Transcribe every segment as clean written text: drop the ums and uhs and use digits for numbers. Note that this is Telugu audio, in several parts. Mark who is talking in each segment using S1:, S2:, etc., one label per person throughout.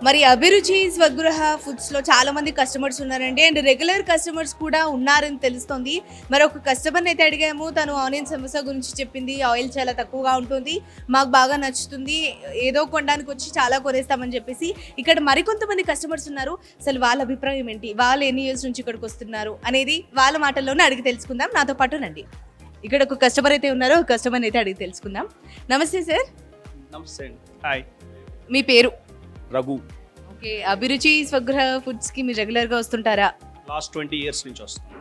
S1: మరి అభిరుచి స్వగృహ ఫుడ్స్‌లో చాలామంది కస్టమర్స్ ఉన్నారండి. అండ్ రెగ్యులర్ కస్టమర్స్ కూడా ఉన్నారని తెలుస్తోంది. మరి ఒక కస్టమర్‌ని అయితే అడిగాము. తను ఆనియన్ సమోసా గురించి చెప్పింది. ఆయిల్ చాలా తక్కువగా ఉంటుంది. మాకు బాగా నచ్చుతుంది. ఏదో కొనడానికి వచ్చి చాలా కొనేస్తామని చెప్పేసి. ఇక్కడ మరికొంతమంది కస్టమర్స్ ఉన్నారు. అసలు వాళ్ళ అభిప్రాయం ఏంటి? వాళ్ళు ఎన్ని ఇయర్స్ నుంచి ఇక్కడికి వస్తున్నారు అనేది వాళ్ళ మాటల్లోనే అడిగి తెలుసుకుందాం. నాతో పాటు రండి. ఇక్కడ ఒక కస్టమర్ అయితే ఉన్నారు. ఒక కస్టమర్‌ని అయితే అడిగి తెలుసుకుందాం. నమస్తే సార్.
S2: నమస్తే అండి. హాయ్.
S1: మీ పేరు?
S2: రఘు.
S1: ఓకే. అభిరుచి స్వగృహ ఫుడ్స్‌కి మీరు రెగ్యులర్‌గా వస్తుంటారా?
S2: లాస్ట్ 20 ఇయర్స్ నుంచి వస్తుంది.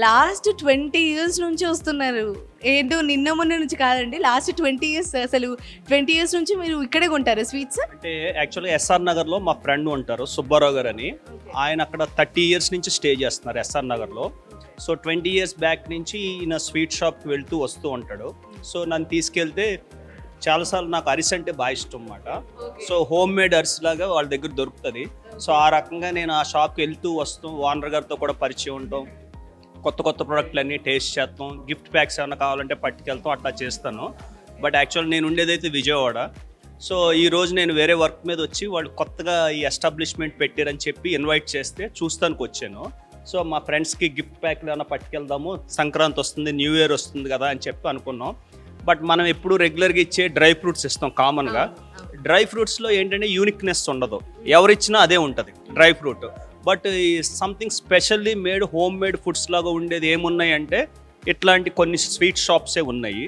S1: లాస్ట్ 20 ఇయర్స్ నుంచి వస్తున్నారు. ఏంటో నిన్న మొన్న నుంచి కాదండి. లాస్ట్ 20 ఇయర్స్ అసలు 20 ఇయర్స్ నుంచి మీరు ఇక్కడే కొంటారా స్వీట్స్?
S2: అంటే యాక్చువల్గా ఎస్ఆర్ నగర్లో మా ఫ్రెండ్ ఉంటారు సుబ్బారావు గారు అని. ఆయన అక్కడ 30 ఇయర్స్ నుంచి స్టే చేస్తున్నారు ఎస్ఆర్ నగర్లో. సో 20 ఇయర్స్ బ్యాక్ నుంచి ఈయన స్వీట్ షాప్కి వెళ్తూ వస్తూ ఉంటాడు. సో నన్ను తీసుకెళ్తే చాలాసార్లు నాకు అరిసి అంటే బాగా ఇష్టం అన్నమాట. సో హోమ్ మేడ్ అరిసి లాగా వాళ్ళ దగ్గర దొరుకుతుంది. సో ఆ రకంగా నేను ఆ షాప్కి వెళ్తూ వస్తూ ఓనర్ గారితో కూడా పరిచయం ఉంటాం. కొత్త కొత్త ప్రోడక్ట్లు అన్నీ టేస్ట్ చేస్తాం. గిఫ్ట్ ప్యాక్స్ ఏమైనా కావాలంటే పట్టుకెళ్తాం, అట్లా చేస్తాను. బట్ యాక్చువల్ నేను ఉండేదైతే విజయవాడ. సో ఈరోజు నేను వేరే వర్క్ మీద వచ్చి వాళ్ళు కొత్తగా ఈ ఎస్టాబ్లిష్మెంట్ పెట్టారని చెప్పి ఇన్వైట్ చేస్తే చూస్తానికి వచ్చాను. సో మా ఫ్రెండ్స్కి గిఫ్ట్ ప్యాక్లు ఏమైనా పట్టుకెళ్దాము, సంక్రాంతి వస్తుంది, న్యూ ఇయర్ వస్తుంది కదా అని చెప్పి అనుకున్నాం. బట్ మనం ఎప్పుడు రెగ్యులర్గా ఇచ్చే డ్రై ఫ్రూట్స్ ఇస్తాం కామన్గా. డ్రై ఫ్రూట్స్లో ఏంటంటే యూనిక్నెస్ ఉండదు, ఎవరిచ్చినా అదే ఉంటుంది డ్రై ఫ్రూట్. బట్ ఈ something specially made home made foods లాగా ఉండేది ఏమున్నాయి అంటే ఇట్లాంటి కొన్ని స్వీట్ షాప్సే ఉన్నాయి.